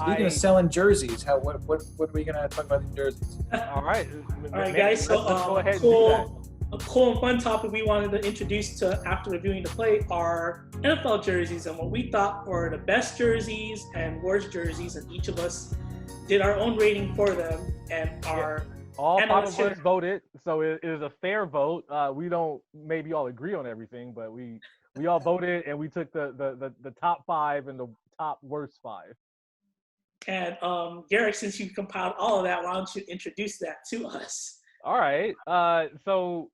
Speaking of selling jerseys, what are we gonna talk about these jerseys? All right. All right, guys. So let's go ahead and do that. a cool and fun topic we wanted to introduce to after reviewing the play are NFL jerseys and what we thought were the best jerseys and worst jerseys, and each of us did our own rating for them and our. All five of us voted, so it is a fair vote. We don't maybe all agree on everything, but we all voted and we took the top 5 and the top worst 5. And Garrick, since you compiled all of that, why don't you introduce that to us? All right. So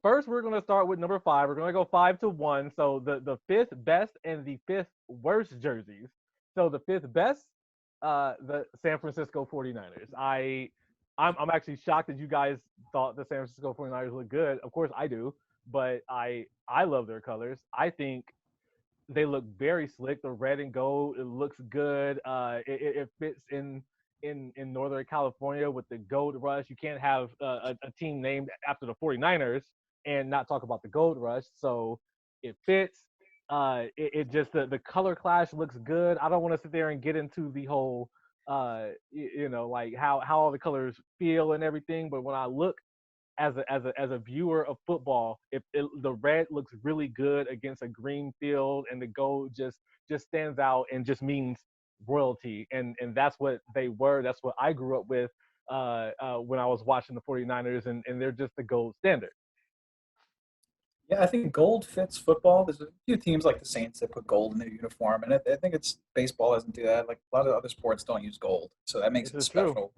first, we're going to start with number 5. We're going to go 5 to 1. So the 5th best and the 5th worst jerseys. So the 5th best, the San Francisco 49ers. I'm actually shocked that you guys thought the San Francisco 49ers look good. Of course I do, but I love their colors. I think they look very slick. The red and gold, it looks good. It fits in Northern California with the gold rush. You can't have a team named after the 49ers and not talk about the gold rush. So it fits. It just the color clash looks good. I don't want to sit there and get into the whole like how all the colors feel and everything, but when I look as a viewer of football, the red looks really good against a green field, and the gold just stands out and just means royalty, and that's what they were. That's what I grew up with when I was watching the 49ers, and they're just the gold standard. Yeah, I think gold fits football. There's a few teams like the Saints that put gold in their uniform, and I think it's baseball doesn't do that. Like a lot of other sports don't use gold, so that makes it special.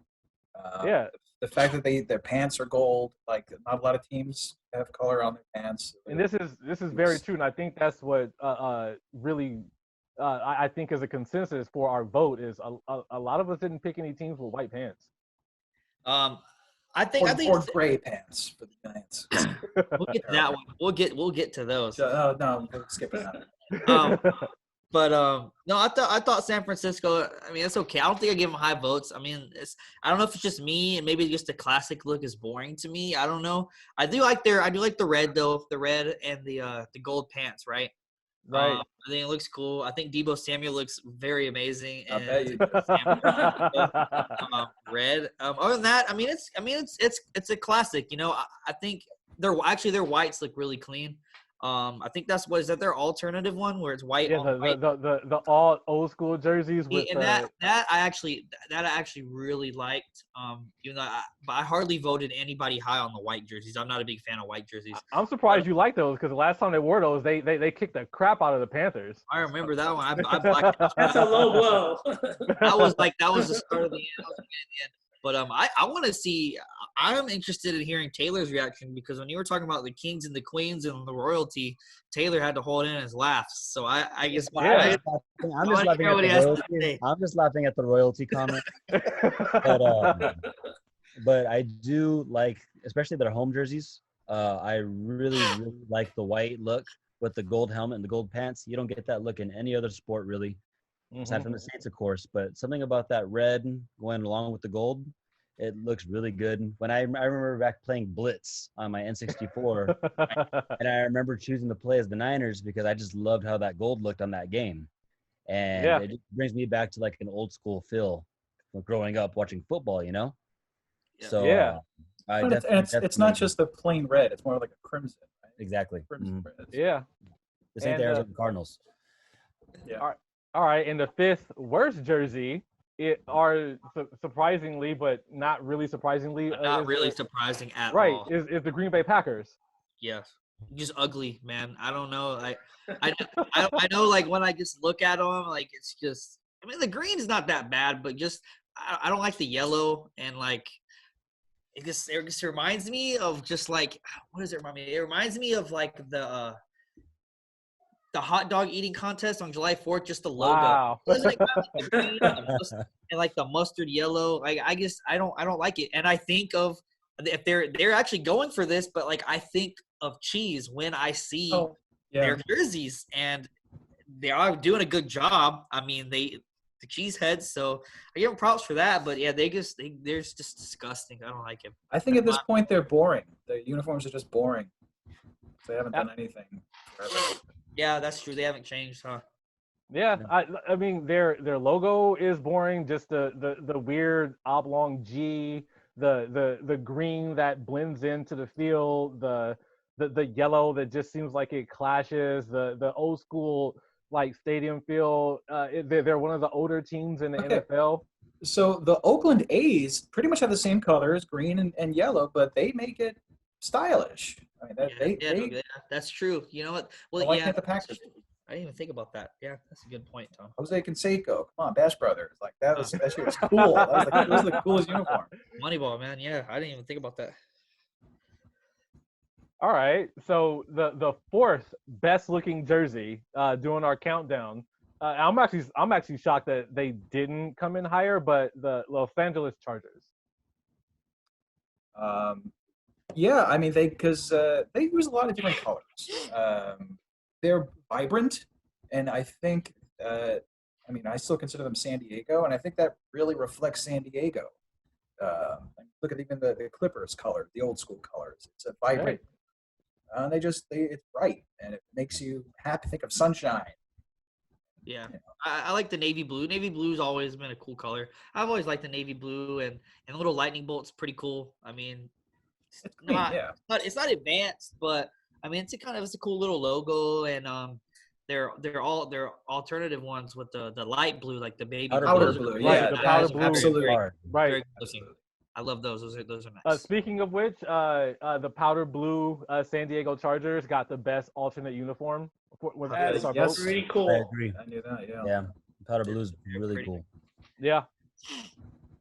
Yeah, the fact that their pants are gold, like not a lot of teams have color on their pants. And this is very true, and I think that's what really I think is a consensus for our vote is a lot of us didn't pick any teams with white pants. I think or gray pants for the Giants. We'll get to that one. We'll get to those. No, we'll skip it. But no, I thought San Francisco. I mean, it's okay. I don't think I give them high votes. I mean, I don't know if it's just me and maybe just the classic look is boring to me. I don't know. I do like the red though, the red and the gold pants, right? Right. I think it looks cool. I think Deebo Samuel looks very amazing. I bet you. Red. Other than that, I mean, it's a classic. You know, I think their whites look really clean. I think that's their alternative one where it's white. Yeah, white. the all old school jerseys with and that I actually really liked. Even though but I hardly voted anybody high on the white jerseys. I'm not a big fan of white jerseys. I'm surprised you like those because the last time they wore those, they kicked the crap out of the Panthers. I remember that one. I blacked out. That's a low blow. That was the start of the end. But I want to see. I'm interested in hearing Taylor's reaction because when you were talking about the kings and the queens and the royalty, Taylor had to hold in his laughs. So I guess yeah. I'm just laughing at the royalty comment. But I do like, especially their home jerseys. I really like the white look with the gold helmet and the gold pants. You don't get that look in any other sport really. Aside from the Saints, of course, but something about that red going along with the gold, it looks really good. When I remember back playing Blitz on my N64, and I remember choosing to play as the Niners because I just loved how that gold looked on that game, and it just brings me back to like an old school feel of growing up watching football, you know. So it's not just the plain red; it's more like a crimson. Right? Exactly. Crimson red. Yeah. The same thing as the Cardinals. Yeah. All right, and the 5th worst jersey, surprisingly, but not really surprisingly. Not really surprising at all. Right, is the Green Bay Packers. Yes. Just ugly, man. I don't know. I know, like, when I just look at them, like, it's just – I mean, the green is not that bad, but just I don't like the yellow and, like, it just reminds me of just, like – what does it remind me? It reminds me of, like, the hot dog eating contest on July 4th, just the logo. Wow. Like, and like the mustard yellow. Like I don't like it. And I think of if they're actually going for this, but like I think of cheese when I see their jerseys, and they are doing a good job. I mean, the cheese heads, so I give them props for that. But yeah, they're just disgusting. I don't like it. I think at this point they're boring. The uniforms are just boring. They haven't done anything forever. Yeah, that's true. They haven't changed, huh? Yeah, I mean their logo is boring. Just the weird oblong G, the green that blends into the field, the yellow that just seems like it clashes. The old school like stadium feel. They're one of the older teams in the Okay. NFL. So the Oakland A's pretty much have the same colors, green and yellow, but they make it stylish. I mean, Yeah, that's true. You know what? Well, why yeah, can't the Packers? I didn't even think about that. Yeah, that's a good point, Tom. Jose Canseco, come on, Bash Brothers, like that shit was cool. That was the coolest uniform. Moneyball, man. Yeah, I didn't even think about that. All right, so the fourth best looking jersey doing our countdown. I'm actually shocked that they didn't come in higher, but the Los Angeles Chargers. Yeah, I mean they use a lot of different colors. They're vibrant, and I think I mean I still consider them San Diego, and I think that really reflects San Diego. Look at even the Clippers color, the old school colors. It's a vibrant. Right. It's bright, and it makes you happy. Think of sunshine. Yeah, you know. I like the navy blue. Navy blue's always been a cool color. I've always liked the navy blue, and the little lightning bolt's pretty cool. I mean, it's clean, it's not advanced, but I mean it's a cool little logo, and they're alternative ones with the light blue, like the baby powder blue. Yeah, the powder blue, absolutely. Right. I love those. Those are nice. Speaking of which, the powder blue San Diego Chargers got the best alternate uniform. That's pretty cool. I agree. I knew that. Yeah. Yeah, powder blue is really cool. Yeah,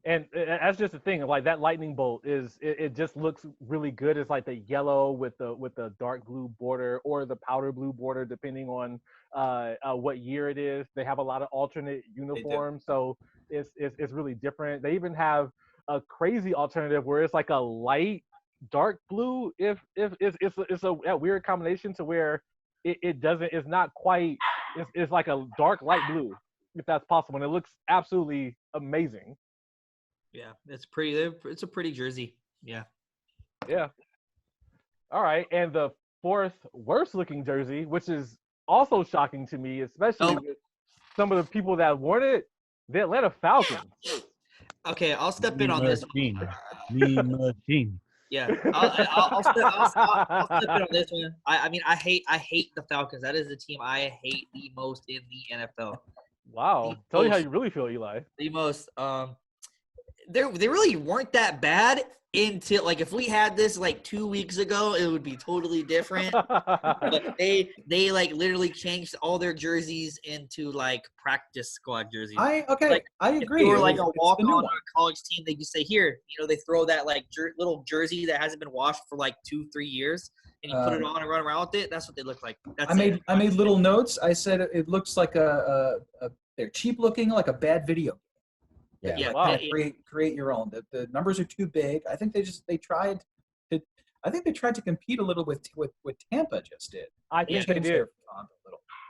and that's just the thing. Like that lightning bolt it just looks really good. It's like the yellow with the dark blue border or the powder blue border, depending on what year it is. They have a lot of alternate uniforms, so it's really different. They even have a crazy alternative where it's like a light dark blue. If it's a weird combination to where it's not quite, it's like a dark light blue, if that's possible, and it looks absolutely amazing. Yeah, it's a pretty jersey. Yeah. All right, and the fourth worst looking jersey, which is also shocking to me, especially with some of the people that worn it, the Atlanta Falcons. Okay, I'll step in on this one. Machine. Yeah, I'll step in on this one. I mean, I hate the Falcons. That is the team I hate the most in the NFL. Wow, tell you how you really feel, Eli. The most. They really weren't that bad until, like, if we had this like 2 weeks ago, it would be totally different. But they like literally changed all their jerseys into like practice squad jerseys. I agree. If you were like a walk-on on a college team, they just say, here, they throw that like little jersey that hasn't been washed for like 2-3 years, and you put it on and run around with it. That's what they look like. I made little notes. I said it looks like they're cheap looking, like a bad video. Yeah. Wow. Create your own. The numbers are too big. I think they tried to compete a little with Tampa just did. I think they did.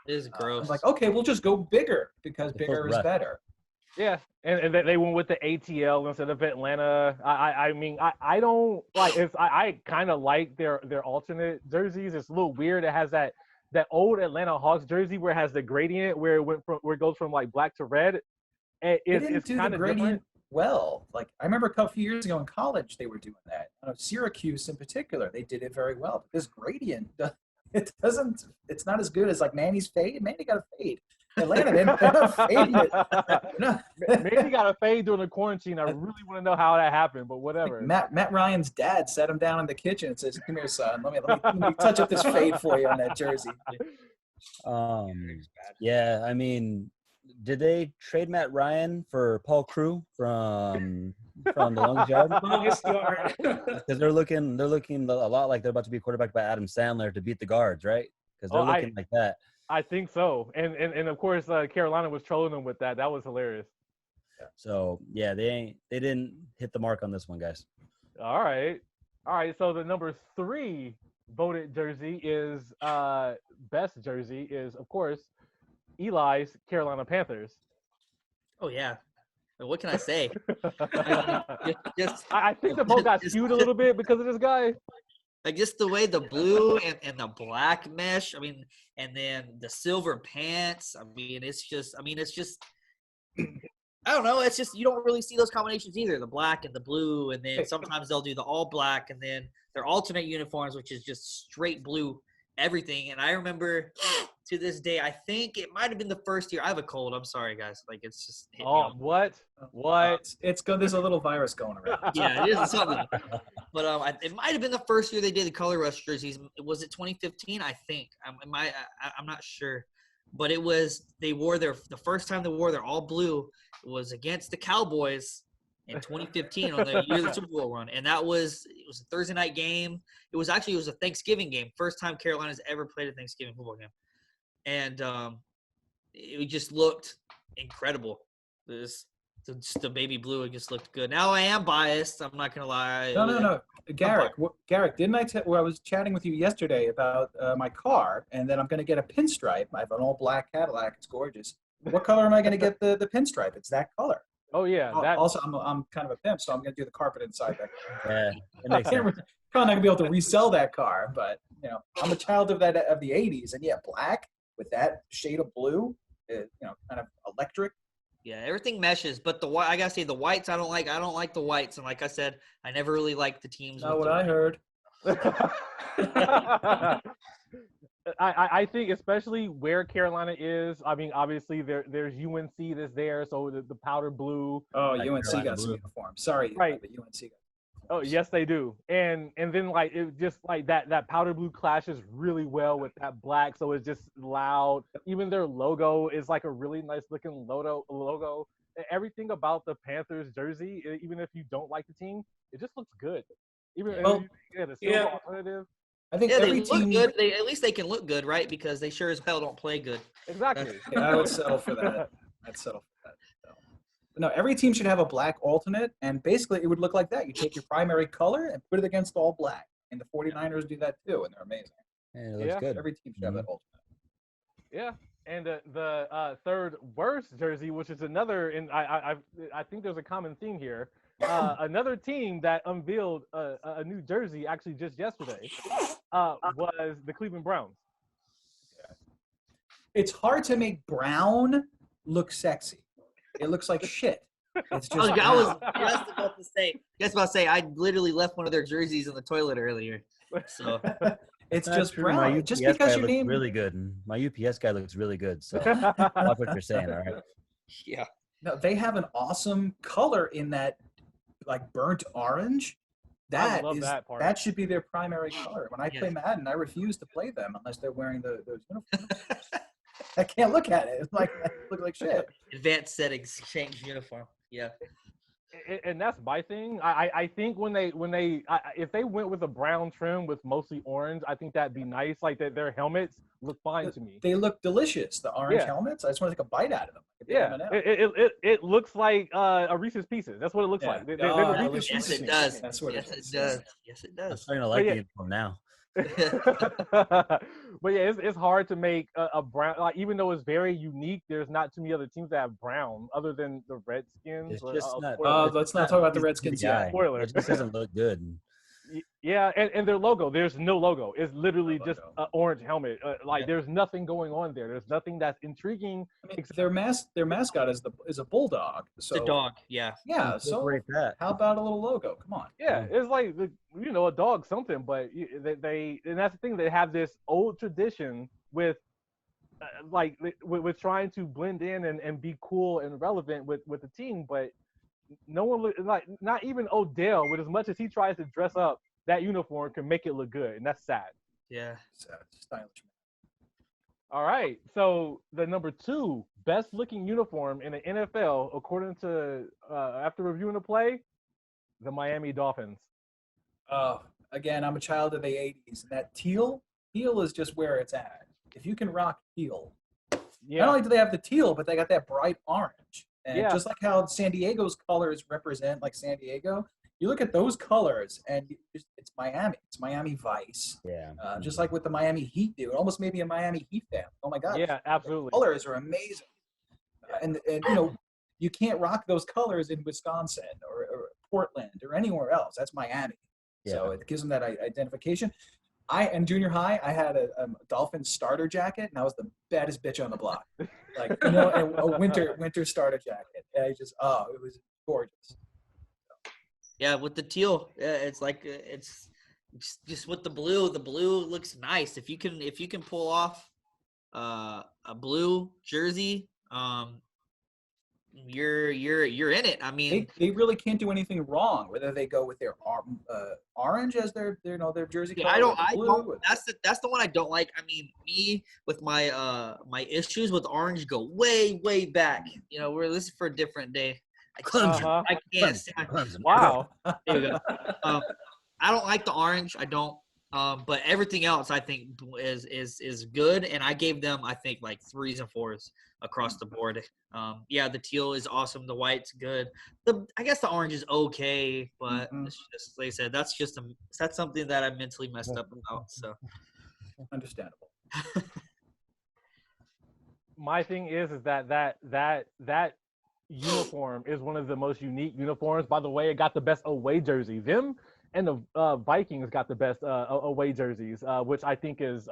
It is gross. I'm like, okay, we'll just go bigger because bigger is better. Yeah, and they went with the ATL instead of Atlanta. I mean, I don't like. I kind of like their alternate jerseys. It's a little weird. It has that old Atlanta Hawks jersey where it has the gradient where it goes from like black to red. It's kind of gradient well. Like I remember a couple years ago in college, they were doing that. Syracuse in particular, they did it very well. But this gradient, it's not as good as like Manny's fade. Manny got a fade. Atlanta didn't fade it. No. Manny got a fade during the quarantine. I really want to know how that happened, but whatever. Matt Ryan's dad sat him down in the kitchen and says, "Come here, son. Let me touch up this fade for you on that jersey." Yeah, I mean, did they trade Matt Ryan for Paul Crew from the Longest Yard? Longest Yard. Because they're looking a lot like they're about to be quarterbacked by Adam Sandler to beat the guards, right? Because they're looking like that. I think so, and of course Carolina was trolling them with that. That was hilarious. So yeah, they didn't hit the mark on this one, guys. All right. So the number 3 voted jersey is best jersey is of course Eli's Carolina Panthers. Oh yeah. What can I say? I think the vote got skewed a little bit because of this guy. Like just the way the blue and the black mesh. I mean, and then the silver pants. I mean, it's just. I don't know. It's just you don't really see those combinations either. The black and the blue, and then sometimes they'll do the all black, and then their alternate uniforms, which is just straight blue everything. And I remember to this day, I think it might have been the first year. I have a cold. I'm sorry, guys. Like it's just. Hit me Oh, up. what? It's good. There's a little virus going around. Yeah, it is something. But it might have been the first year they did the color rush jerseys. Was it 2015? I think. I'm not sure. But it was the first time they wore their all blue was against the Cowboys in 2015 on the year of the Super Bowl run, and it was a Thursday night game. It was a Thanksgiving game. First time Carolina's ever played a Thanksgiving football game, and it just looked incredible. Just the baby blue, it just looked good. Now I am biased. I'm not gonna lie. No. Garrick, didn't I I was chatting with you yesterday about my car, and then I'm going to get a pinstripe. I have an all black Cadillac. It's gorgeous. What color am I going to get the pinstripe? It's that color. Oh yeah. Also, I'm kind of a pimp, so I'm going to do the carpet inside that car. Yeah, it makes sense. Probably not going to be able to resell that car, but I'm a child of the 80s, and yeah, black with that shade of blue, kind of electric. Yeah, everything meshes, but the white. I gotta say, the whites I don't like. I don't like the whites, and like I said, I never really liked the teams. Not what I heard. I think especially where Carolina is. I mean, obviously there's UNC that's there, so the powder blue. Oh, Like UNC Carolina got some blue. uniform. Sorry, Right. but UNC got. Oh yes, they do. And then like it just like that powder blue clashes really well with that black, so it's just loud. Even their logo is like a really nice looking logo. Everything about the Panthers jersey, even if you don't like the team, it just looks good. Even Well, the silver alternative. I think Yeah, they every look team. good. At least they can look good, right? Because they sure as hell don't play good. Exactly. Yeah, I would settle for that. So. But no, every team should have a black alternate, and basically it would look like that. You take your primary color and put it against all black. And the 49ers do that too, and they're amazing. Yeah, it looks Yeah. good. Every team should have that alternate. Yeah, and the third worst jersey, which is another, and I think there's a common theme here. Another team that unveiled a new jersey actually just yesterday was the Cleveland Browns. It's hard to make brown look sexy. It looks like shit. It's just I was just about to say. I literally left one of their jerseys in the toilet earlier. So it's Not just true. brown. My Just UPS because guy your looks name really good. And my UPS guy looks really good. So watch what you're saying. All right. yeah, No, they have an awesome color in that, like burnt orange. I love that part. That should be their primary color. When I Yeah. play Madden, I refuse to play them unless they're wearing those uniforms. I can't look at it. It's like I look like shit. advanced settings change uniform. Yeah, And that's my thing. I think if they went with a brown trim with mostly orange, I think that'd be nice. Like their helmets look fine to me. They look delicious. The orange Yeah. helmets. I just want to take a bite out of them. Like a big Yeah, M&M. it looks like a Reese's Pieces. That's what it looks Yeah. like. Oh, They're the I Reese's wish yes, Pieces. it does. That's what yes, it it is. does. Yes, it I'm does. starting to like yeah. the uniform now. But yeah, it's hard to make a brown. Like even though it's very unique, there's not too many other teams that have brown other than the Redskins. It's just not. spoiler. it's let's not not talk about the easy to Redskins the yet. eye. Spoiler. It just doesn't look good. Yeah, and their logo, there's no logo. It's literally No just logo. an orange helmet. Yeah. There's nothing going on there. There's nothing that's intriguing. I mean, their mascot is a bulldog. So The dog. Yeah. Yeah. So Incorporate that. how about a little logo? Come on. Yeah, it's like a dog something, but they and that's the thing. They have this old tradition with with trying to blend in and be cool and relevant with the team, but no one like not even Odell, with as much as he tries to dress up that uniform, can make it look good, and that's sad. Yeah. It's, stylish. All right, so the number 2 best looking uniform in the NFL, according to after reviewing the play, the Miami Dolphins. Again, I'm a child of the 80s, and that teal is just where it's at. If you can rock teal, not Yeah, only do they have the teal, but they got that bright orange. And Yeah. just like how San Diego's colors represent like San Diego, you look at those colors and it's Miami. It's Miami Vice. Yeah. Just like what the Miami Heat do. It almost made me a Miami Heat fan. Oh my God. yeah, The absolutely. colors are amazing. And you can't rock those colors in Wisconsin or Portland or anywhere else. That's Miami. So it gives them that identification. In junior high, I had a Dolphins starter jacket, and I was the baddest bitch on the block. Like, a winter starter jacket. And it was gorgeous. Yeah, with the teal, it's like it's just with the blue. The blue looks nice. If you can pull off a blue jersey, you're in it. I mean, they really can't do anything wrong. Whether they go with their orange as their jersey color. I don't. Blue. That's the one I don't like. I mean, me with my my issues with orange go way back. This is for a different day. I can't stand. Wow. There you go. I don't like the orange. I don't. But everything else I think is good, and I gave them I think like 3s and 4s across the board. The teal is awesome. The white's good. I guess the orange is okay, but it's just like I said. That's something that I mentally messed up about. So understandable. My thing is that uniform is one of the most unique uniforms. By the way, it got the best away jersey. Them and the Vikings got the best away jerseys, which I think is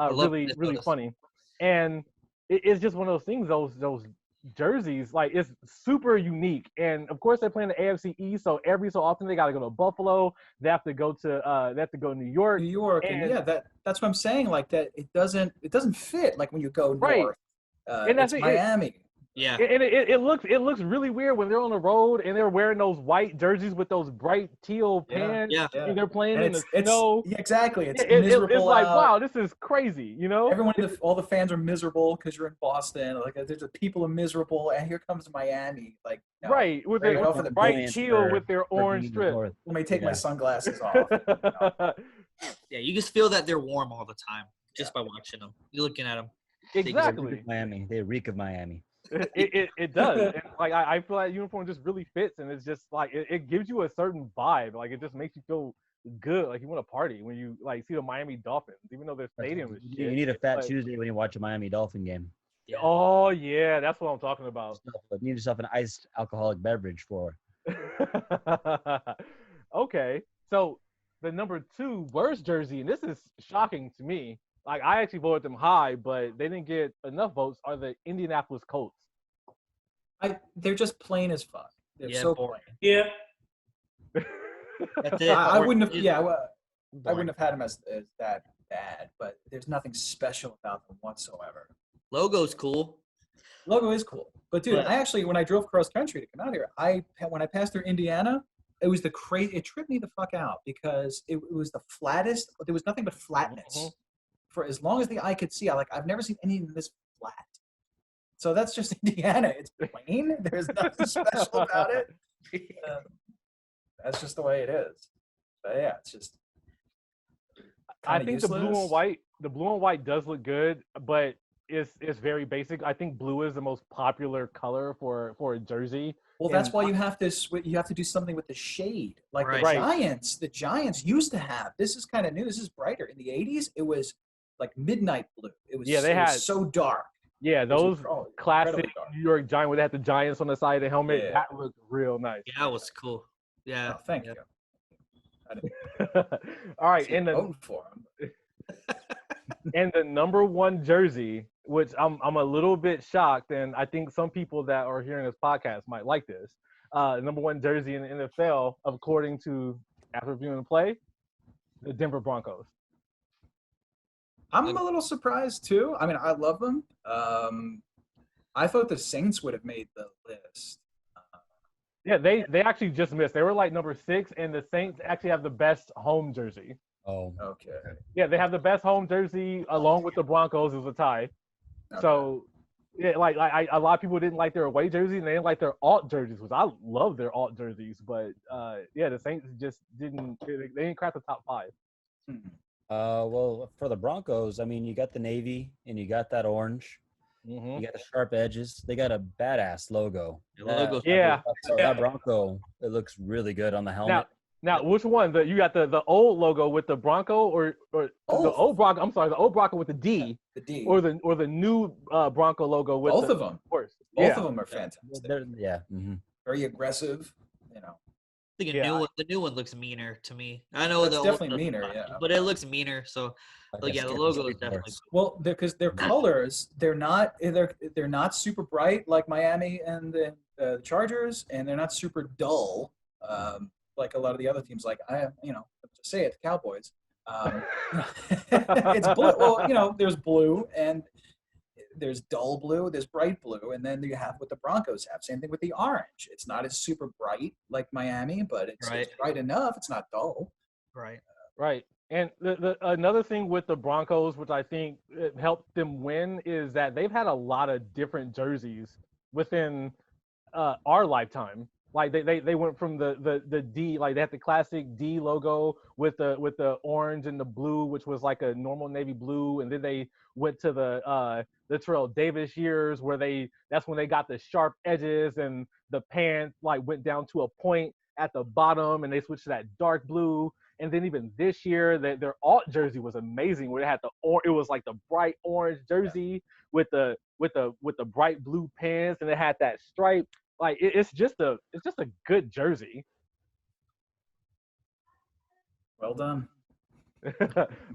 really funny. And it's just one of those things. Those jerseys, like, it's super unique. And of course, they're playing the AFC East, so every so often they got to go to Buffalo. They have to go to New York. New York, and that's what I'm saying. Like that, it doesn't fit. Like when you go north, and that's Miami. Yeah, and it looks really weird when they're on the road and they're wearing those white jerseys with those bright teal pants. Yeah. And they're playing And in the snow. Exactly. It's Miserable. miserable. It's like, wow, this is crazy. All the fans are miserable because you're in Boston. Like there's people are miserable, and here comes Miami. Like right with the bright teal with their orange strip. Let me take my sunglasses off. Yeah, you just feel that they're warm all the time just by watching them. You're looking at them. Exactly. Miami. They reek of Miami. It does. And, like I feel that uniform just really fits, and it's just like it gives you a certain vibe. Like it just makes you feel good, like you want to party when you like see the Miami Dolphins, even though their stadium is shit. You need a fat Tuesday when you watch a Miami Dolphin game. Yeah. Oh yeah, that's what I'm talking about. You need yourself an iced alcoholic beverage for. Okay, so the number 2 worst jersey, and this is shocking to me. Like, I actually voted them high, but they didn't get enough votes, are the Indianapolis Colts. They're just plain as fuck. They're so boring. plain. Yeah. That's it. I wouldn't have. Yeah, I wouldn't have had them as that bad, but there's nothing special about them whatsoever. Logo's cool. Logo is cool, but dude, I actually, when I drove cross country to come out here, when I passed through Indiana, it was it tripped me the fuck out because it was the flattest. There was nothing but flatness. For as long as the eye could see, I've never seen anything this flat. So that's just Indiana. It's plain. There's nothing special about it. That's just the way it is. But yeah, it's just. I think the blue and white does look good, but it's very basic. I think blue is the most popular color for a jersey. Well, that's why you have to do something with the shade. Like the Giants used to have. This is kind of new. This is brighter. In the 80s, it was like midnight blue. It was so dark. Yeah, those classic New York Giants where they had the Giants on the side of the helmet. Yeah. That looked real nice. Yeah, that was cool. Yeah. Oh, thank you. All right, and the number 1 jersey, which I'm a little bit shocked, and I think some people that are hearing this podcast might like this. Number 1 jersey in the NFL, according to After Reviewing the Play, the Denver Broncos. I'm a little surprised too. I mean, I love them. I thought the Saints would have made the list. Yeah, they actually just missed. They were like number 6, and the Saints actually have the best home jersey. Oh, okay. Yeah, they have the best home jersey along with the Broncos. Is a tie. Okay. So, yeah, like a lot of people didn't like their away jerseys, and they didn't like their alt jerseys, which I love their alt jerseys. But the Saints just didn't. They didn't crack the top 5. Well, for the Broncos, I mean, you got the navy and you got that orange. You got the sharp edges. They got a badass logo. That Bronco, it looks really good on the helmet. Now, which one? You got the old logo with the Bronco, or the old Bronco? I'm sorry, the old Bronco with the D. The D. Or the new Bronco logo with both of them. Of course. Both of them are fantastic. Yeah. Very aggressive. think the new one looks meaner to me. I know That's the old definitely one, meaner, yeah. but it looks meaner. So, Like a yeah, the straight- logo is straight definitely horse. Well, because their colors, they're not super bright like Miami and the Chargers, and they're not super dull like a lot of the other teams. Like to say it, the Cowboys. It's blue. Well, there's blue and there's dull blue, there's bright blue, and then you have what the Broncos have. Same thing with the orange. It's not as super bright like Miami, but it's bright enough. It's not dull. right. Right. And the another thing with the Broncos, which I think it helped them win, is that they've had a lot of different jerseys within our lifetime. Like they went from the D, like they had the classic D logo with the orange and the blue, which was like a normal navy blue, and then they went to the Terrell Davis years where that's when they got the sharp edges and the pants like went down to a point at the bottom, and they switched to that dark blue. And then even this year, their alt jersey was amazing, where it had it was like the bright orange jersey with the bright blue pants, and it had that stripe. Like it's just a good jersey. Well done.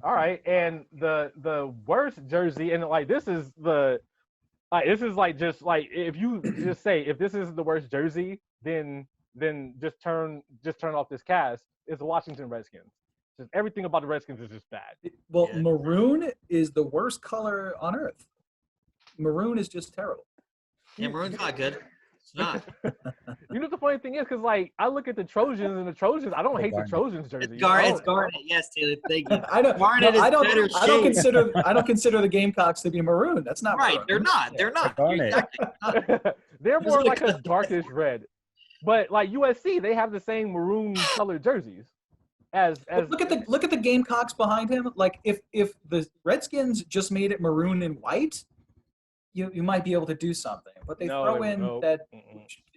All right, and the worst jersey, and like this is like just like if you just say if this is the worst jersey, then just turn off this cast. Is the Washington Redskins. Just everything about the Redskins is just bad. Well, maroon is the worst color on earth. Maroon is just terrible. Yeah, maroon's not good. It's not. You know what the funny thing is, because like I look at the Trojans and the Trojans, I don't hate the Trojans jersey. It's Garnet. Yes, Taylor. Thank you. I don't. Garnet is better I don't shade. consider the Gamecocks to be maroon. That's not Right. maroon. They're not. They're not. Garnet. Exactly. They're more like a darkish red. But like USC, they have the same maroon colored jerseys. As look at the Gamecocks behind him. Like if the Redskins just made it maroon and white, you might be able to do something. But they throw in that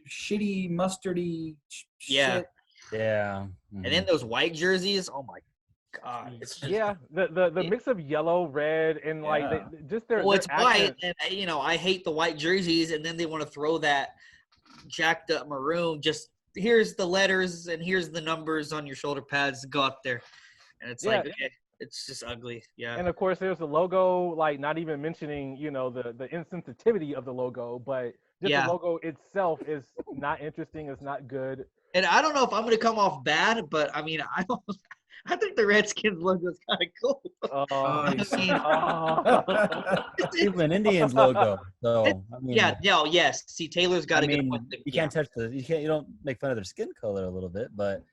shitty mustardy shit. Yeah. And then those white jerseys. Oh my God. It's just, the mix of yellow, red, and like just their. Well, it's their white, and I hate the white jerseys, and then they want to throw that jacked up maroon. Just here's the letters and here's the numbers on your shoulder pads. Go up there, and it's like okay, it's just ugly. Yeah. And of course, there's the logo. Like not even mentioning the insensitivity of the logo, but just the logo itself is not interesting. It's not good. And I don't know if I'm going to come off bad, but I mean, I think the Redskins logo is kind of cool. Cleveland Indians logo. So I mean, yes. See, Taylor's got to get. You can't touch you don't make fun of their skin color a little bit, but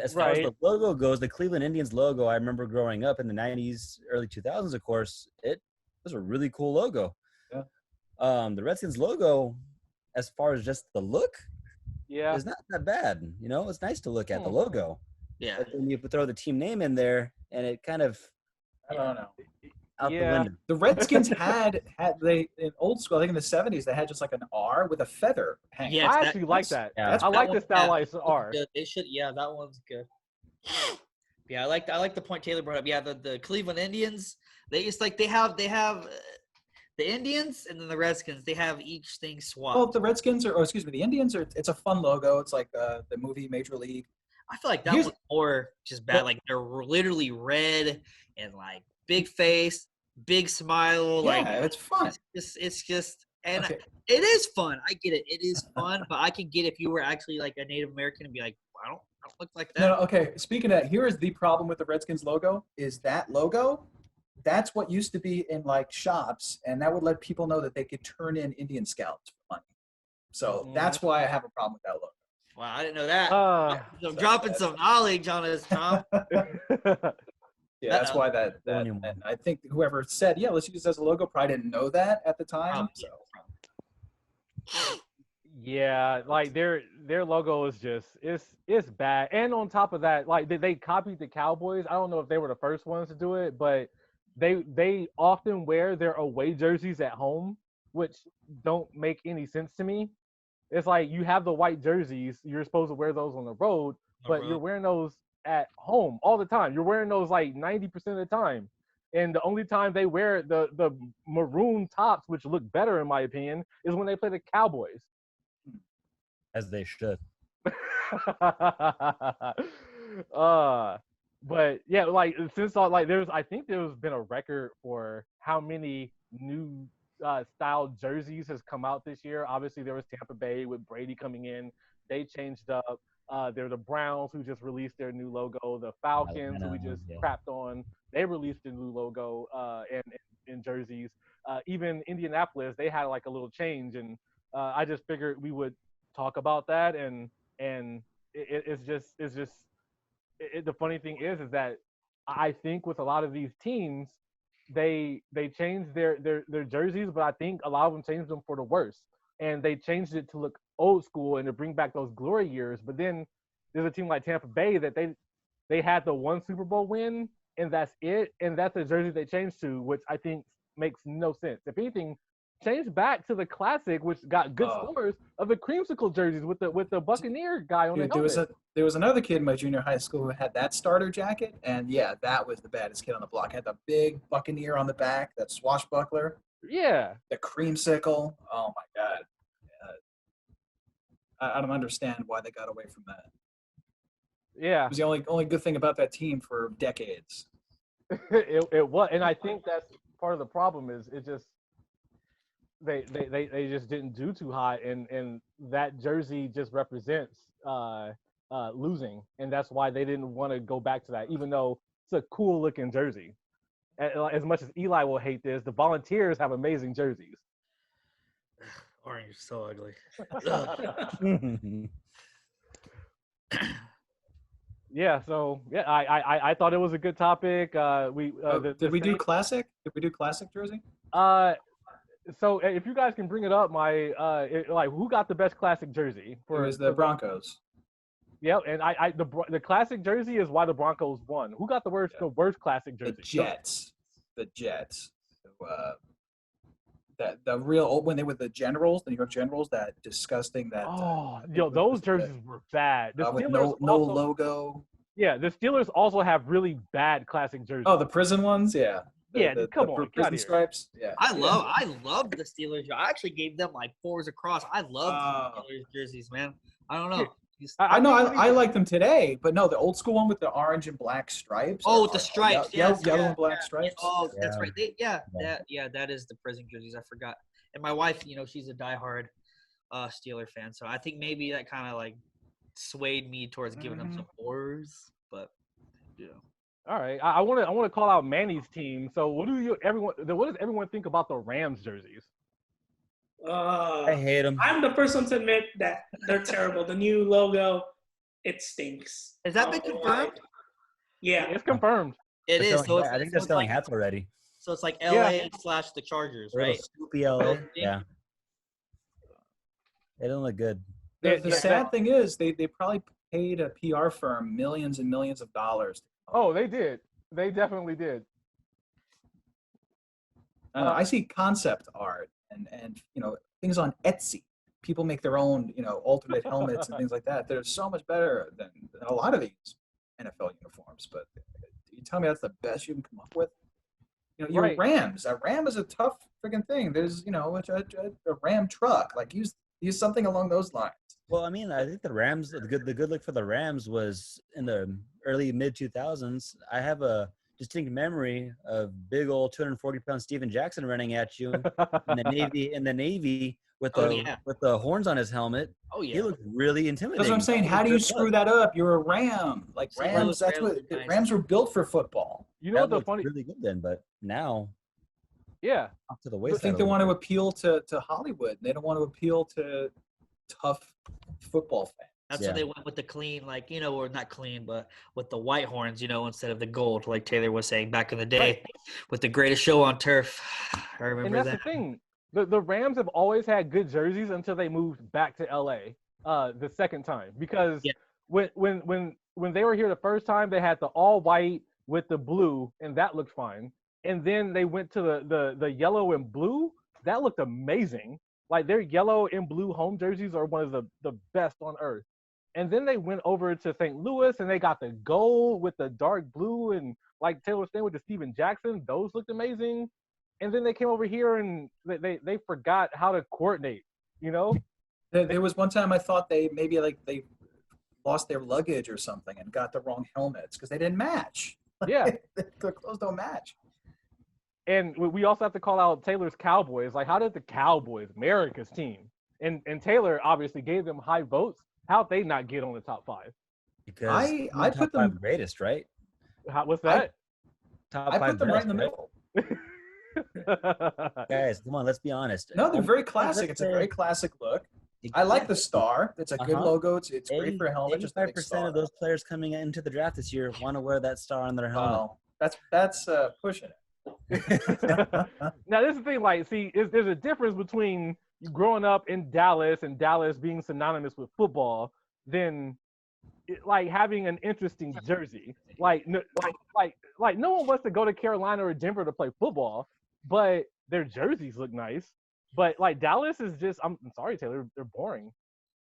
as far as the logo goes, the Cleveland Indians logo, I remember growing up in the 90s, early 2000s, of course, it was a really cool logo. Yeah. The Redskins logo, as far as just the look, is not that bad. It's nice to look at the logo. Yeah. But then you throw the team name in there, and it kind of, I don't know. Out the window. The Redskins had they in old school, I think in the 70s, they had just like an R with a feather hanging. Yeah, I actually like that. Yeah. I like the stylized R. They should. Yeah, that one's good. Yeah, I like the point Taylor brought up. Yeah, the Cleveland Indians. They have the Indians and then the Redskins. They have each thing swapped. Well, the Redskins the Indians it's a fun logo. It's like the movie Major League. I feel like that was more just bad. Like they're literally red and like big face, big smile. Yeah, like it's fun. It's just it is fun. I get it. It is fun, but I can get if you were actually like a Native American and be like, I don't look like that. No, okay. Speaking of that, here is the problem with the Redskins logo: is that logo. That's what used to be in like shops, and that would let people know that they could turn in Indian scalps for money. So that's why I have a problem with that logo. Wow, I didn't know that. I'm dropping some knowledge on us, Tom. That's why that and I think whoever said, let's use this as a logo, probably didn't know that at the time. Yeah, like their logo is just it's bad. And on top of that, like they copied the Cowboys. I don't know if they were the first ones to do it, but they often wear their away jerseys at home, which don't make any sense to me. It's like you have the white jerseys, you're supposed to wear those on the road, but you're wearing those at home all the time. You're wearing those like 90% of the time. And the only time they wear the maroon tops, which look better in my opinion, is when they play the Cowboys. As they should. But yeah, like since I think there's been a record for how many new style jerseys has come out this year. Obviously, there was Tampa Bay with Brady coming in. They changed up. They're the Browns who just released their new logo. The Falcons who we just yeah. crapped on. They released a new logo and jerseys. Even Indianapolis, they had like a little change, and I just figured we would talk about that. And it's just the funny thing is that I think with a lot of these teams, they changed their jerseys, but I think a lot of them changed them for the worse, and they changed it to look old school and to bring back those glory years. But then there's a team like Tampa Bay that they had the one Super Bowl win, and that's it, and that's the jersey they changed to, which I think makes no sense. If anything, change back to the classic, which got good scores of the creamsicle jerseys with the Buccaneer guy on the helmet. There was another kid in my junior high school who had that starter jacket, and yeah, that was the baddest kid on the block. Had the big Buccaneer on the back, that swashbuckler, Yeah. the creamsicle. Oh my god, I don't understand why they got away from that. Yeah. It was the only good thing about that team for decades. it was, and I think that's part of the problem is it just they just didn't do too hot, and that jersey just represents losing, and that's why they didn't want to go back to that, even though it's a cool looking jersey. As much as Eli will hate this, the Volunteers have amazing jerseys. Orange is so ugly. Yeah, so yeah, I thought it was a good topic. Did we do classic? Did we do classic jersey? So if you guys can bring it up, who got the best classic jersey? It was the Broncos. Yeah, and the classic jersey is why the Broncos won. Who got the worst classic jersey? The Jets. The Jets. The real old when they were the Generals, the New York Generals, that disgusting those jerseys were bad. The with Steelers no logo. Yeah, the Steelers also have really bad classic jerseys. Oh, the prison ones, yeah. Come on, prison stripes. Yeah. I love the Steelers. I actually gave them like 4s across. I love the Steelers jerseys, man. I don't know. I like them today, but no, the old school one with the orange and black stripes. Oh, with the stripes, yellow and black stripes. Oh, that's right. That is the prison jerseys. I forgot. And my wife, she's a diehard Steeler fan, so I think maybe that kind of like swayed me towards giving them some 4s. But all right, I want to call out Manny's team. So what does everyone think about the Rams jerseys? I hate them. I'm the first one to admit that they're terrible. The new logo, it stinks. Has that been confirmed? Yeah, it's confirmed. It is. So I think they're selling hats already. So it's like LA / the Chargers, right? Scoopy LA. Yeah. They don't look good. The sad thing is they probably paid a PR firm millions and millions of dollars. Oh, they did. They definitely did. I see concept art and things on Etsy. People make their own alternate helmets and things like that. They're so much better than a lot of these NFL uniforms. But you tell me that's the best you can come up with? Your right. Rams. A Ram is a tough freaking thing. There's a Ram truck. Like use something along those lines. Well, I mean, I think the Rams, the good look for the Rams was in the early mid 2000s. I have a distinct memory of big old 240-pound Steven Jackson running at you in the Navy with the horns on his helmet. Oh yeah, he looked really intimidating. That's what I'm saying. How do you screw that up? You're a Ram. Like Rams, that's what Rams were built for football. You know what the funny? Really good then, but now. Yeah. Up to the I waist. think they want to appeal to Hollywood. They don't want to appeal to tough football fans. That's why they went with the clean, or not clean, but with the white horns, instead of the gold, like Taylor was saying back in the day, with the greatest show on turf. I remember that. And that's the thing. The Rams have always had good jerseys until they moved back to LA the second time. Because when they were here the first time, they had the all white with the blue, and that looked fine. And then they went to the yellow and blue. That looked amazing. Like their yellow and blue home jerseys are one of the best on earth. And then they went over to St. Louis and they got the gold with the dark blue and like Taylor was saying with the Steven Jackson, those looked amazing. And then they came over here and they forgot how to coordinate, There was one time I thought they lost their luggage or something and got the wrong helmets because they didn't match. Yeah. The clothes don't match. And we also have to call out Taylor's Cowboys. Like, how did the Cowboys, America's team, and Taylor obviously gave them high votes. How'd they not get on the top 5? Because I top put five them- greatest, right? What's that? Top I five put them right in the best, middle. Guys, come on, let's be honest. No, they're very classic. It's a very classic look. I like the star. It's a good logo. It's great for a helmet. Just a big 85% star. of those players coming into the draft this year want to wear that star on their helmet. Well, that's pushing it. Now, this is the thing. Like, see, there's a difference between you growing up in Dallas and Dallas being synonymous with football than like having an interesting jersey. Like no one wants to go to Carolina or Denver to play football, but their jerseys look nice. But like Dallas is just, I'm sorry, Taylor, they're boring.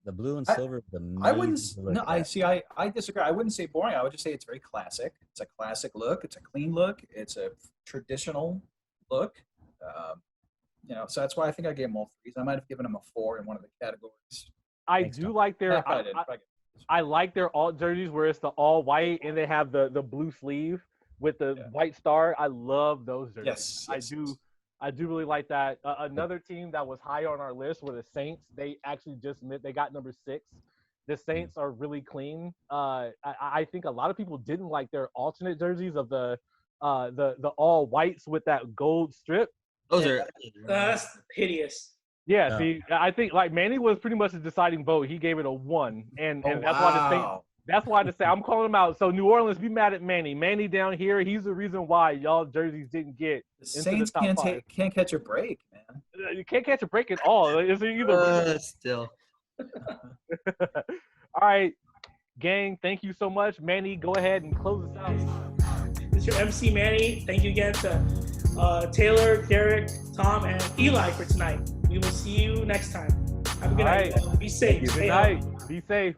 The blue and silver. I wouldn't. No, I see. I disagree. I wouldn't say boring. I would just say it's very classic. It's a classic look. It's a clean look. It's a traditional look. So that's why I think I gave them all 3s. I might have given them a 4 in one of the categories. I Thanks, do Tom. like their. I didn't. I like their alt jerseys where it's the all white and they have the blue sleeve with the white star. I love those jerseys. Yes. I do really like that. Another team that was high on our list were the Saints. They actually they got number 6. The Saints are really clean. I think a lot of people didn't like their alternate jerseys of the all whites with that gold strip. Those are That's hideous. Yeah, No. see, I think like Manny was pretty much the deciding vote. He gave it a 1, and that's why the Saints. That's why to say I'm calling him out. So New Orleans, be mad at Manny. Manny down here, he's the reason why y'all jerseys didn't get The into Saints the top 5. can't catch a break, man. You can't catch a break at all. It's either. still. All right, gang. Thank you so much, Manny. Go ahead and close us out. This is your MC Manny. Thank you again to Taylor, Derek, Tom, and Eli for tonight. We will see you next time. Have a good night. Be safe. Good Stay night. healthy. Be safe.